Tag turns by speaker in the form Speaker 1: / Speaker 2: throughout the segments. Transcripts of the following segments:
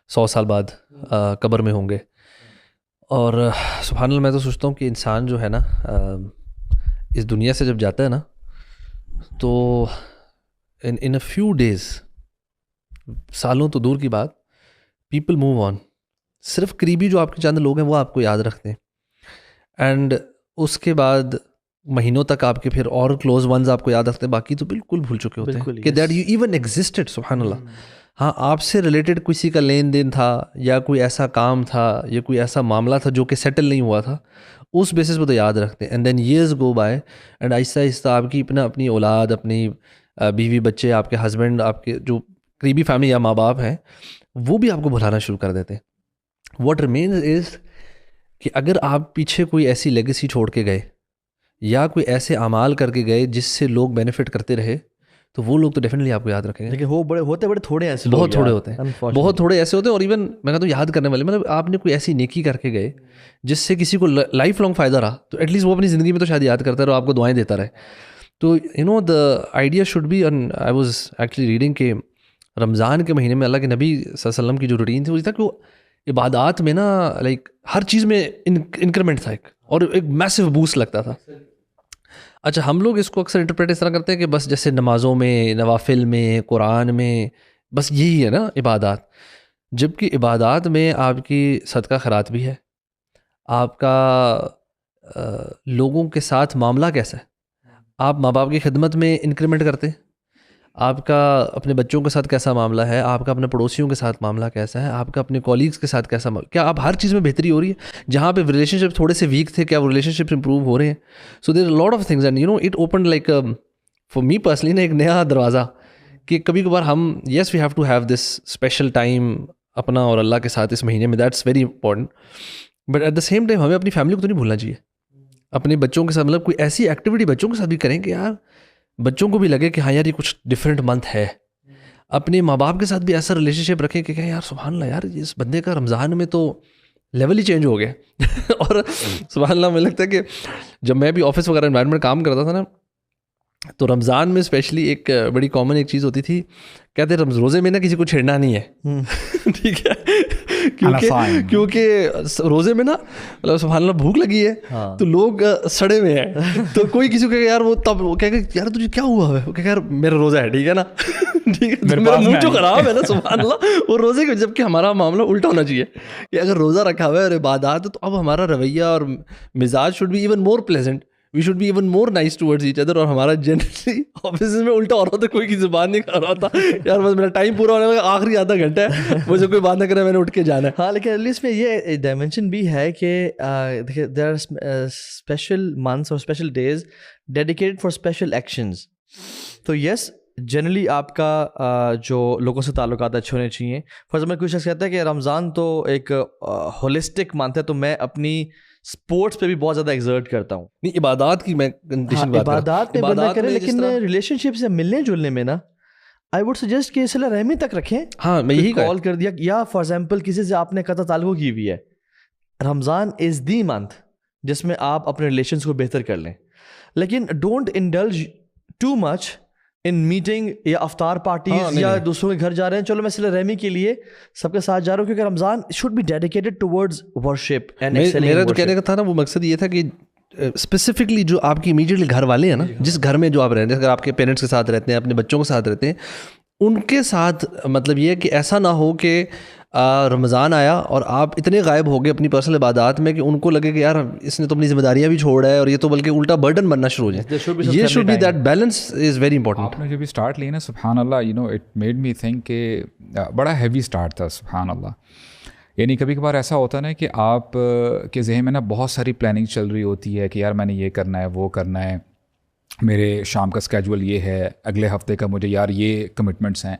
Speaker 1: 100 साल बाद कब्र में होंगे। और सुभान अल्लाह, मैं तो सोचता हूँ कि इंसान जो है ना इस दुनिया से जब जाता है ना, तो इन अ फ्यू डेज, सालों तो दूर की बात, पीपल मूव ऑन। सिर्फ करीबी जो आपके चंद लोग हैं वो आपको याद रखते हैं, एंड उसके बाद महीनों तक आपके फिर और क्लोज वंस आपको याद रखते हैं, बाकी तो बिल्कुल भूल चुके होते हैं कि दैट यू इवन एग्जिस्टेड। सुभान अल्लाह। हाँ, आपसे रिलेटेड किसी का लेन देन था, या कोई ऐसा काम था, या कोई ऐसा मामला था जो कि सेटल नहीं हुआ था, उस बेसिस पे तो याद रखते हैं। And then years go by, and आहिस्ता आहिस्ता आपकी अपनी औलाद, अपनी बीवी बच्चे, आपके हस्बैंड, आपके जो करीबी फैमिली या माँ बाप हैं, वो भी आपको भुलाना शुरू कर देते हैं। व्हाट रिमेन्स इज़ कि अगर आप पीछे कोई ऐसी लेगेसी छोड़ के गए, या कोई ऐसे अमाल करके गए जिससे लोग बेनिफिट करते रहे, तो वो लोग तो डेफिनेटली आपको याद रखेंगे।
Speaker 2: लेकिन वो बड़े थोड़े ऐसे लोग,
Speaker 1: बहुत थोड़े होते हैं, बहुत थोड़े ऐसे होते हैं। और इवन मैं कहता हूँ याद करने वाले, मतलब आपने कोई ऐसी नेकी करके गए जिससे किसी को लाइफ लॉन्ग फ़ायदा रहा, तो एटलीस्ट वो अपनी ज़िंदगी में तो शायद याद करता रहे, आपको दुआएं देता रहे। तो you know the idea should be, I was actually reading के रमज़ान के महीने में अल्लाह के नबी सल्लल्लाहु अलैहि वसल्लम की जो रूटीन थी वो था कि वो इबादात में ना लाइक हर चीज़ में इंक्रीमेंट था एक, और एक मैसिव बूस्ट लगता था। अच्छा, हम लोग इसको अक्सर इंटरप्रेट इस तरह करते हैं कि बस जैसे नमाज़ों में, नवाफिल में, कुरान में, बस यही है ना इबादत। जबकि इबादत में आपकी सदका खैरात भी है, आपका लोगों के साथ मामला कैसा है, आप माँ बाप की खिदमत में इंक्रीमेंट करते हैं, आपका अपने बच्चों के साथ कैसा मामला है, आपका अपने पड़ोसियों के साथ मामला कैसा है, आपका अपने कॉलीग्स के साथ कैसा मामला, क्या आप हर चीज़ में बेहतरी हो रही है? जहाँ पे रिलेशनशिप थोड़े से वीक थे, क्या वो रिलेशनशिप इंप्रूव हो रहे हैं? So there lot of things, and you know it open like for me personally ना एक नया दरवाज़ा, कि कभी कभार हम yes we have to have this special time अपना और अल्लाह के साथ इस महीने में, that's very important. But at the same time हमें अपनी फैमिली को तो नहीं भूलना चाहिए। अपने बच्चों के साथ, मतलब कोई ऐसी एक्टिविटी बच्चों के साथ भी करें कि यार बच्चों को भी लगे कि हाँ यार ये कुछ डिफरेंट मंथ है। अपने माँ बाप के साथ भी ऐसा रिलेशनशिप रखें कि क्या यार सुभान अल्लाह, यार इस बंदे का रमज़ान में तो लेवल ही चेंज हो गया। और सुभान अल्लाह, मुझे लगता है कि जब मैं भी ऑफिस वगैरह एनवायरनमेंट काम करता था ना, तो रमज़ान में स्पेशली एक बड़ी कॉमन एक चीज़ होती थी, कहते रोज़े में ना किसी को छेड़ना नहीं है। ठीक है, क्योंकि रोज़े में ना मतलब सुभान अल्लाह भूख लगी है,
Speaker 2: हाँ।
Speaker 1: तो लोग सड़े हुए हैं, तो कोई किसी को कहेगा यार, वो तब वो कहेगा यार तुझे क्या हुआ है, वो कहेगा यार मेरा रोज़ा है, ठीक है ना। ठीक है, तो मेरा मुंह जो खराब है ना, सुभान अल्लाह, वो रोज़े के, जबकि हमारा मामला उल्टा होना चाहिए कि अगर रोज़ा रखा हुआ है और इबादत है, तो अब हमारा रवैया और मिजाज should be even more pleasant, we should be even more nice towards each other. और हमारा जनरली ऑफिस में उल्टा हो रहा था, कोई की जुबान नहीं कर रहा था यार बस मेरा टाइम पूरा होने लगा, आखिरी आधा घंटा है, मुझे कोई बात ना करे, मैंने उठ के जाना है।
Speaker 2: हाँ, लेकिन एटलीस्ट में ये डायमेंशन भी है कि देखिए देयर आर स्पेशल मंथ्स और special days dedicated for special actions. तो यस, जनरली आपका जो लोगों से ताल्लुकात अच्छे होने चाहिए। फॉर एग्जाम्पल कोई शख्स कहता है कि रमज़ान तो एक होलिस्टिक मंथ है, तो मैं अपनी स्पोर्ट्स पे भी बहुत ज़्यादा एक्सर्ट करता हूँ।
Speaker 1: नहीं, इबादत की मैं कंडीशन बात कर रहा हूँ।
Speaker 2: इबादत में बंदा करे, लेकिन रिलेशनशिप से मिलने जुलने में ना आई वुड सजेस्ट कि सिला रहमी तक रखें।
Speaker 1: हाँ, मैं यही
Speaker 2: कॉल कर दिया, या फॉर एग्जाम्पल किसी से आपने कता ताल्लुक़ की हुई है, रमज़ान इज़ दी मंथ जिसमें आप अपने रिलेशंस को बेहतर कर लें, लेकिन don't indulge too much in meeting या अफ्तार पार्टीज या दूसरों के घर जा रहे हैं, चलो मैं सिला रहमी के लिए सबके साथ जा रहा हूँ, क्योंकि Ramzan should be dedicated towards worship and excelling.
Speaker 1: मेरा जो कहने का था ना, वो मकसद ये था कि स्पेसिफिकली जो आपकी इमीडिएटली घर वाले हैं ना, जिस घर में जो आप रहते हैं, अगर आपके पेरेंट्स के साथ रहते हैं, अपने बच्चों के साथ रहते हैं, उनके साथ मतलब ये है कि ऐसा ना हो कि रमज़ान आया और आप इतने गायब हो गए अपनी पर्सनल इबादत में कि उनको लगे कि यार इसने तो अपनी जिम्मेदारियां भी छोड़ा है, और ये तो बल्कि उल्टा बर्डन बनना शुरू हो जाए। ये should be that balance is very important.
Speaker 3: आपने जब भी स्टार्ट ली ना, सुभान अल्लाह, you know it made me think कि बड़ा हैवी स्टार्ट था, सुभान अल्लाह। यानी कभी कभार ऐसा होता है ना कि आप के जहन में ना बहुत सारी प्लानिंग चल रही होती है कि यार मैंने ये करना है, वो करना है, मेरे शाम का स्केजुअल ये है, अगले हफ्ते का मुझे यार ये कमिटमेंट्स हैं।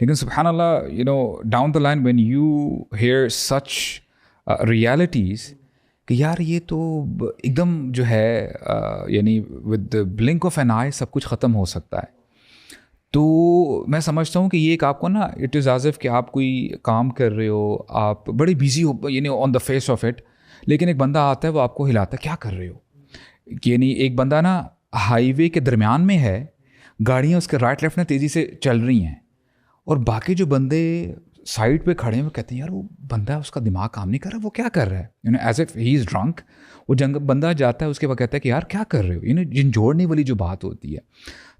Speaker 3: लेकिन सुभान अल्लाह, you know down the line when you hear such realities कि यार ये तो एकदम जो है यानी with the blink of an eye सब कुछ ख़त्म हो सकता है। तो मैं समझता हूँ कि ये एक आपको ना, इट इज़ एज इफ़ कि आप कोई काम कर रहे हो, आप बड़े बिजी हो यानी on the face of it, लेकिन एक बंदा आता है वो आपको हिलाता है, क्या कर रहे हो। यानी एक बंदा ना हाईवे के दरमियान में है, गाड़ियाँ उसके राइट लेफ्ट में तेज़ी से चल रही हैं, और बाकी जो बंदे साइड पे खड़े हैं, वो कहते हैं यार वो बंदा, उसका दिमाग काम नहीं कर रहा, वो क्या कर रहा है, you know, as if he is drunk. वो बंदा जाता है, उसके बाद कहता है कि यार क्या कर रहे हो, यू नो, झंझोड़ने वाली जो बात होती है।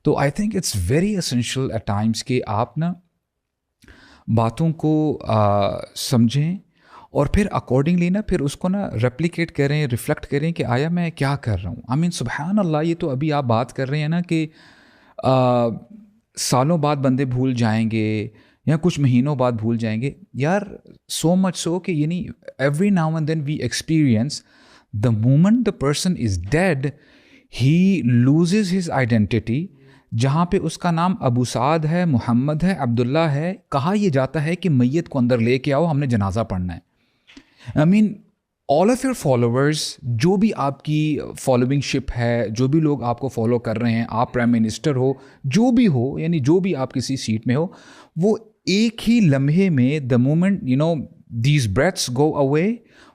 Speaker 3: तो I think it's very essential at times कि आप ना बातों को समझें और फिर अकॉर्डिंगली ना फिर उसको ना रेप्लिकेट करें, रिफ्लेक्ट करें कि आया मैं क्या कर रहा हूँ। आई मीन सुबहान अल्लाह, ये तो अभी आप बात कर रहे हैं ना कि सालों बाद बंदे भूल जाएंगे या कुछ महीनों बाद भूल जाएंगे यार। सो मच सो कि यानी every now and then we experience the moment the person is dead, he loses his identity. जहाँ पे उसका नाम अबू साद है, मोहम्मद है, अब्दुल्ला है, कहा यह जाता है कि मैयत को अंदर लेके आओ, हमने जनाजा पढ़ना है। I mean all of your followers, जो भी आपकी फॉलोइंग शिप है, जो भी लोग आपको फॉलो कर रहे हैं, आप प्राइम मिनिस्टर हो, जो भी हो, यानी जो भी आप किसी सीट में हो, वो एक ही लम्हे में the moment you know these breaths go away,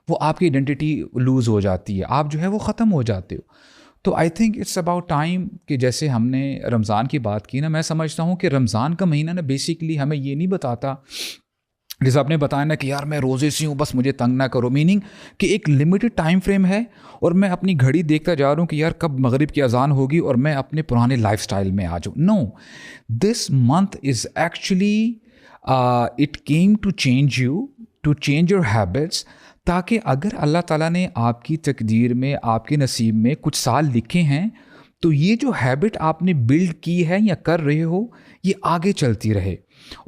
Speaker 3: वो आपकी आइडेंटिटी लूज हो जाती है, आप जो है वो ख़त्म हो जाते हो। तो I think it's about time कि जैसे हमने रमज़ान की बात की ना, मैं समझता हूँ कि रमज़ान का महीना ना बेसिकली हमें ये नहीं बताता, जैसे आपने बताया ना कि यार मैं रोज़े से हूँ, बस मुझे तंग ना करो, मीनिंग कि एक लिमिटेड टाइम फ्रेम है और मैं अपनी घड़ी देखता जा रहा हूँ कि यार कब मगरिब की अजान होगी और मैं अपने पुराने लाइफस्टाइल में आ जाऊँ। No, this month is actually it came to change you, to change your habits, ताकि अगर अल्लाह ताला ने आपकी तकदीर में, आपके नसीब में कुछ साल लिखे हैं, तो ये जो हैबिट आपने बिल्ड की है या कर रहे हो, ये आगे चलती रहे।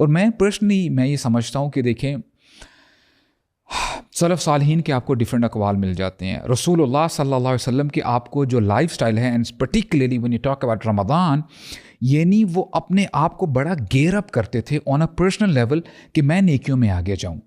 Speaker 3: और मैं पर्सनली मैं ये समझता हूँ कि देखें, सलफ़ सालिहीन के आपको डिफरेंट अकवाल मिल जाते हैं। रसूलुल्लाह सल्लल्लाहु अलैहि वसल्लम की आपको जो लाइफस्टाइल है, and particularly when you talk about Ramzan, यानी वो अपने आप को बड़ा गेयर अप करते थे ऑन अ पर्सनल लेवल कि मैं नेकियों में आगे जाऊँ।